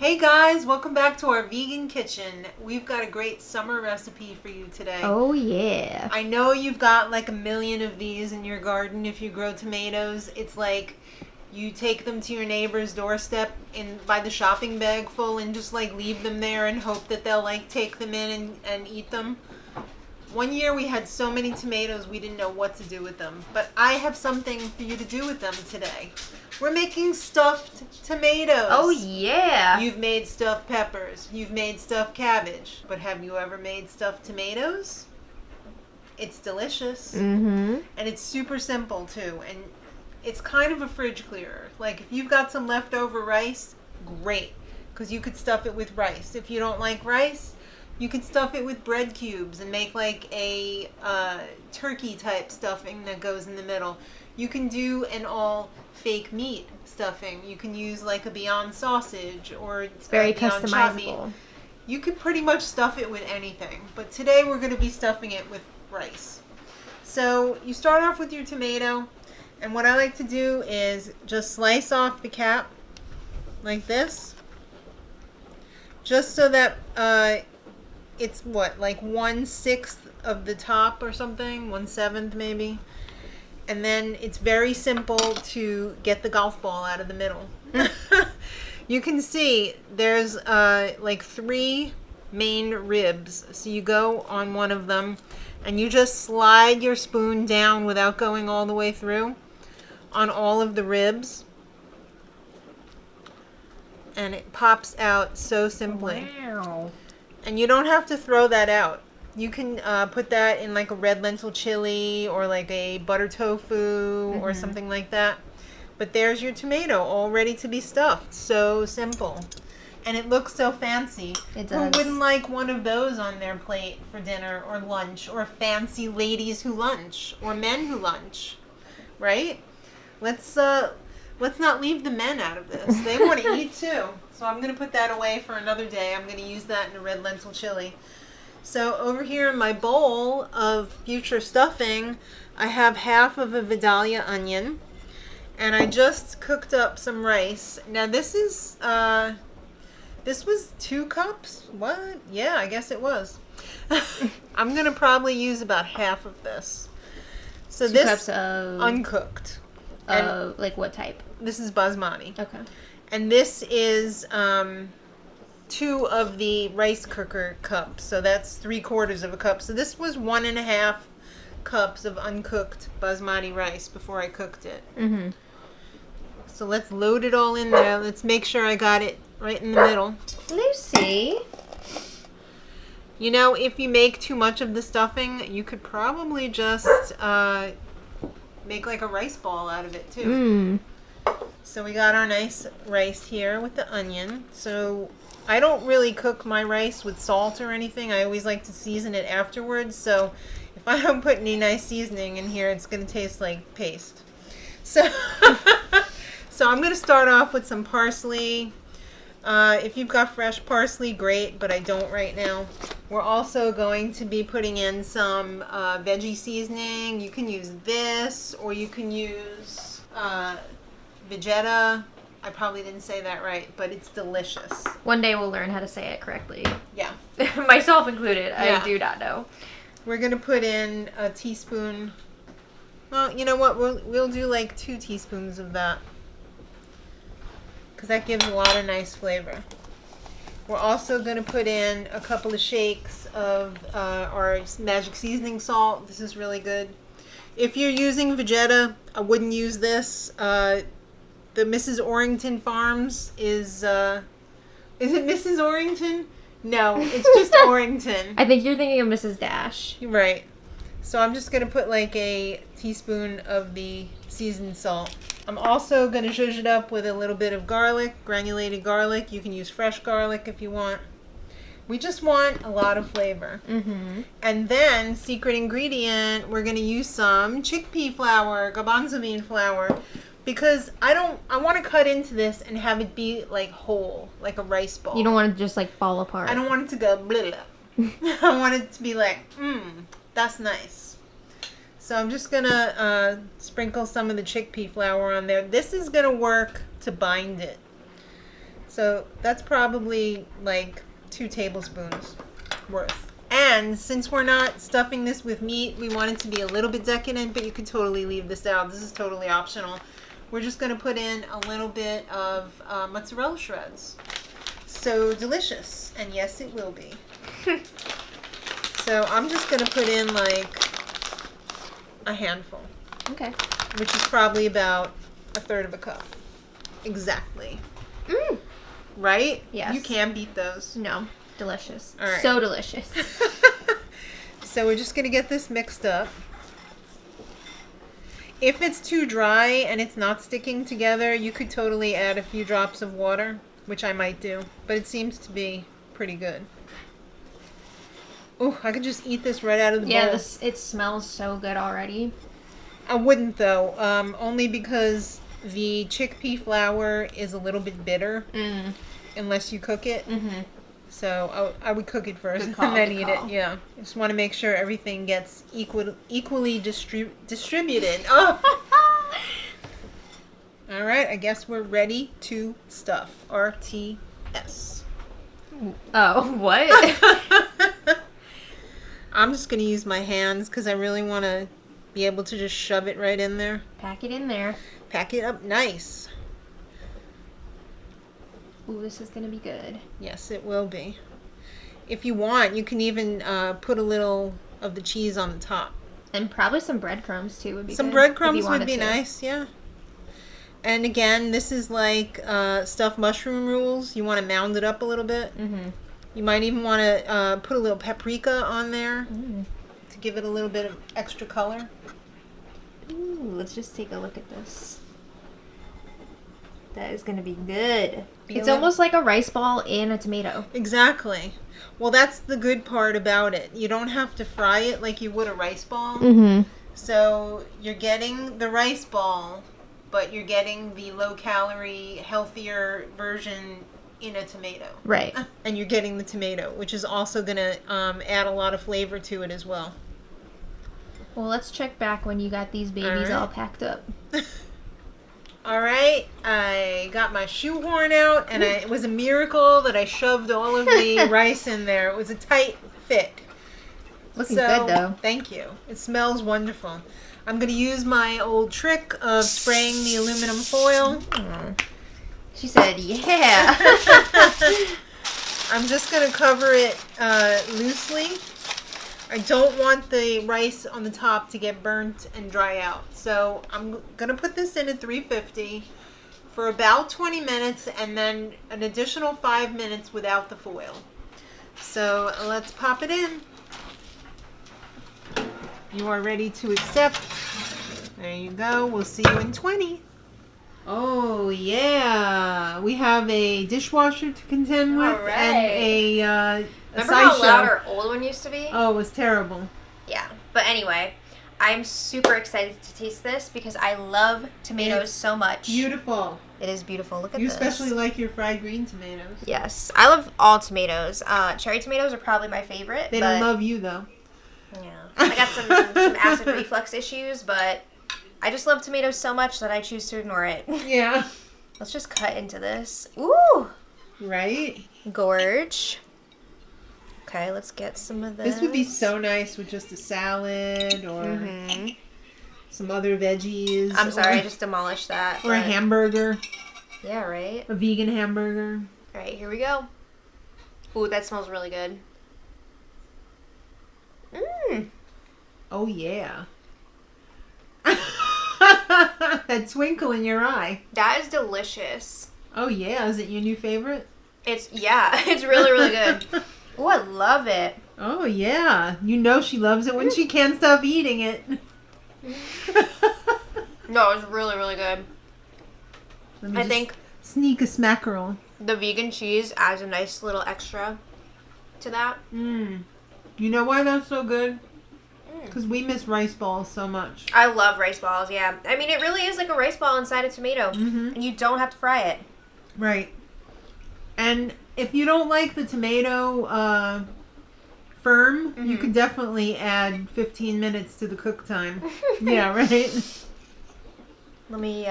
Hey guys, welcome back to our vegan kitchen. We've got a great summer recipe for you today. Oh yeah. I know you've got like a million of these in your garden if you grow tomatoes. It's like you take them to your neighbor's doorstep by the shopping bag full and just like leave them there and hope that they'll like take them in and eat them. One year we had so many tomatoes we didn't know what to do with them. But I have something for you to do with them today. We're making stuffed tomatoes. Oh yeah. You've made stuffed peppers. You've made stuffed cabbage. But have you ever made stuffed tomatoes? It's delicious. Mm-hmm. And it's super simple too. And it's kind of a fridge clearer. Like if you've got some leftover rice, great. Because you could stuff it with rice. If you don't like rice, you could stuff it with bread cubes and make like a turkey type stuffing that goes in the middle. You can do an all fake meat stuffing. You can use like a Beyond sausage or It's very Beyond chopped meat. customizable. You could pretty much stuff it with anything. But today we're going to be stuffing it with rice. So you start off with your tomato. And what I like to do is just slice off the cap like this. Just so that it's what, like 1/6 of the top or something, 1/7 maybe. And then it's very simple to get the golf ball out of the middle. You can see there's like 3 main ribs. So you go on one of them and you just slide your spoon down without going all the way through on all of the ribs. And it pops out so simply. Wow. And you don't have to throw that out. You can put that in like a red lentil chili or like a butter tofu or something like that. But there's your tomato all ready to be stuffed. So simple. And it looks so fancy. It Who does. wouldn't like one of those on their plate for dinner or lunch, or fancy ladies who lunch, or men who lunch, right? Let's not leave the men out of this. They want to eat too. So I'm going to put that away for another day. I'm going to use that in a red lentil chili. So over here in my bowl of future stuffing, I have half of a Vidalia onion. And I just cooked up some rice. Now this was 2 cups? What? Yeah, I guess it was. I'm going to probably use about half of this. So 2 this cups of uncooked. And like what type? this is basmati. Okay. And this is 2 of the rice cooker cups. So that's 3/4 of a cup. So this was 1.5 cups of uncooked basmati rice before I cooked it. Mm-hmm. So let's load it all in there. Let's make sure I got it right in the middle. Lucy. You know, if you make too much of the stuffing, you could probably just make like a rice ball out of it too. So we got our nice rice here with the onion. So I don't really cook my rice with salt or anything. I always like to season it afterwards. So if I don't put any nice seasoning in here, it's going to taste like paste. So, so I'm going to start off with some parsley. If you've got fresh parsley, great, but I don't right now. We're also going to be putting in some veggie seasoning. You can use this, or you can use Vegeta. I probably didn't say that right, but it's delicious. One day we'll learn how to say it correctly. Yeah. Myself included. Yeah. I do not know. We're going to put in a teaspoon. Well, you know what? We'll do like 2 teaspoons of that, because that gives a lot of nice flavor. We're also going to put in a couple of shakes of our magic seasoning salt. This is really good. If you're using Vegeta, I wouldn't use this. The Mrs. Orrington Farms is it Mrs. Orrington? No, it's just Orrington. I think you're thinking of Mrs. Dash. Right. So I'm just going to put like a teaspoon of the seasoned salt. I'm also going to zhuzh it up with a little bit of garlic, granulated garlic. You can use fresh garlic if you want. We just want a lot of flavor. Mm-hmm. And then, secret ingredient, we're going to use some chickpea flour, garbanzo bean flour, because I want to cut into this and have it be like whole, like a rice ball. You don't want it to just like fall apart. I don't want it to go blah, blah. I want it to be like, that's nice. So I'm just going to sprinkle some of the chickpea flour on there. This is going to work to bind it. So that's probably like 2 tablespoons worth. And since we're not stuffing this with meat, we want it to be a little bit decadent, but you could totally leave this out. This is totally optional. We're just going to put in a little bit of mozzarella shreds. So delicious. And yes, it will be. So I'm just going to put in like a handful. Okay. Which is probably about 1/3 of a cup. Exactly. Mm. Right? Yes. You can't beat those. No. Delicious. All right. So delicious. So we're just going to get this mixed up. If it's too dry and it's not sticking together, you could totally add a few drops of water, which I might do. But it seems to be pretty good. Oh, I could just eat this right out of the bowl. Yeah, it smells so good already. I wouldn't though, only because the chickpea flour is a little bit bitter unless you cook it. Mm-hmm. So I would cook it first and then eat it. Yeah, I just want to make sure everything gets equally distributed. Oh. All right, I guess we're ready to stuff. RTS. Oh, what? I'm just gonna use my hands because I really want to be able to just shove it right in there. Pack it in there. Pack it up nice. Ooh, this is gonna be good. Yes, it will be. If you want, you can even put a little of the cheese on the top. And probably some breadcrumbs too would be Some good. breadcrumbs would be nice, yeah. And again, this is like stuffed mushroom rules. You want to mound it up a little bit. Mm-hmm. You might even want to put a little paprika on there to give it a little bit of extra color. Ooh, let's just take a look at this. That is going to be good. It's almost like a rice ball and a tomato. Exactly. Well, that's the good part about it. You don't have to fry it like you would a rice ball. Mm-hmm. So you're getting the rice ball, but you're getting the low-calorie, healthier version in a tomato. Right. And you're getting the tomato, which is also going to add a lot of flavor to it as well. Well, let's check back when you got these babies all packed up. All right, I got my shoehorn out, and it was a miracle that I shoved all of the rice in there. It was a tight fit. Looking good, though. Thank you. It smells wonderful. I'm going to use my old trick of spraying the aluminum foil. She said, yeah. I'm just going to cover it loosely. I don't want the rice on the top to get burnt and dry out. So I'm going to put this in at 350 for about 20 minutes and then an additional 5 minutes without the foil. So let's pop it in. You are ready to accept. There you go. We'll see you in 20. Oh, yeah. We have a dishwasher to contend with and a Remember how loud our old one used to be? Oh, it was terrible. Yeah. But anyway, I'm super excited to taste this because I love tomatoes so much. Beautiful. It is beautiful. Look at You this. especially like your fried green tomatoes. Yes. I love all tomatoes. Cherry tomatoes are probably my favorite. They don't love you, though. Yeah. I got some acid reflux issues, but I just love tomatoes so much that I choose to ignore it. Yeah. Let's just cut into this. Ooh. Right? Gorge. Okay, let's get some of this. This would be so nice with just a salad or some other veggies. I'm sorry, I just demolished that. Or a hamburger. Yeah, right? A vegan hamburger. All right, here we go. Ooh, that smells really good. Mmm. Oh, yeah. That twinkle in your eye. That is delicious. Oh, yeah. Is it your new favorite? It's really, really good. Ooh, I love it. Oh, yeah. You know she loves it when she can't stop eating it. No, it's really, really good. I think sneak a smackerel. the vegan cheese adds a nice little extra to that. You know why that's so good? Because we miss rice balls so much. I love rice balls, yeah. I mean, it really is like a rice ball inside a tomato. And you don't have to fry it. Right. And if you don't like the tomato firm, you could definitely add 15 minutes to the cook time. Yeah, right? Let me,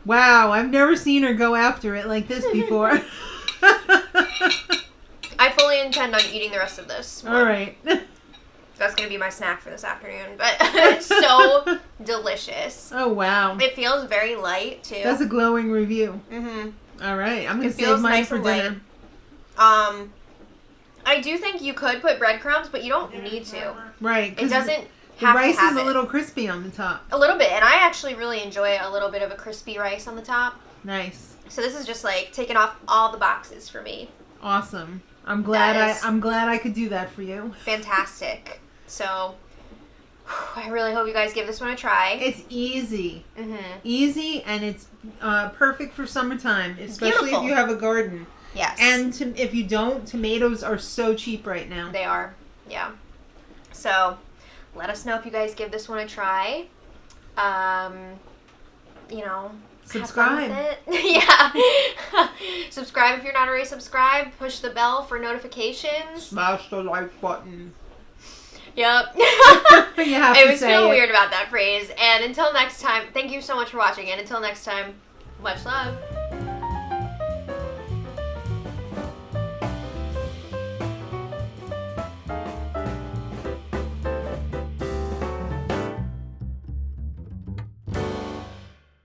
Wow, I've never seen her go after it like this before. I fully intend on eating the rest of this. All right. That's going to be my snack for this afternoon. But it's so delicious. Oh, wow. It feels very light, too. That's a glowing review. Mm-hmm. All right. I'm going to It save feels mine nice for and dinner. light. I do think you could put breadcrumbs, but you don't need to. Right. It 'cause doesn't the have rice to have is it. a little crispy on the top. A little bit. And I actually really enjoy a little bit of a crispy rice on the top. Nice. So this is just like taking off all the boxes for me. Awesome. I'm glad That is- I'm glad I could do that for you. Fantastic. So I really hope you guys give this one a try. It's easy. Mm-hmm. Easy, and it's perfect for summertime, especially Beautiful. if you have a garden. Yes. And if you don't, tomatoes are so cheap right now. They are. Yeah. So let us know if you guys give this one a try. You know, Subscribe. have fun with it. Yeah. Subscribe if you're not already subscribed. Push the bell for notifications. Smash the like button. Yep. You have I to always say feel it. weird about that phrase. And until next time, thank you so much for watching. And until next time, much love.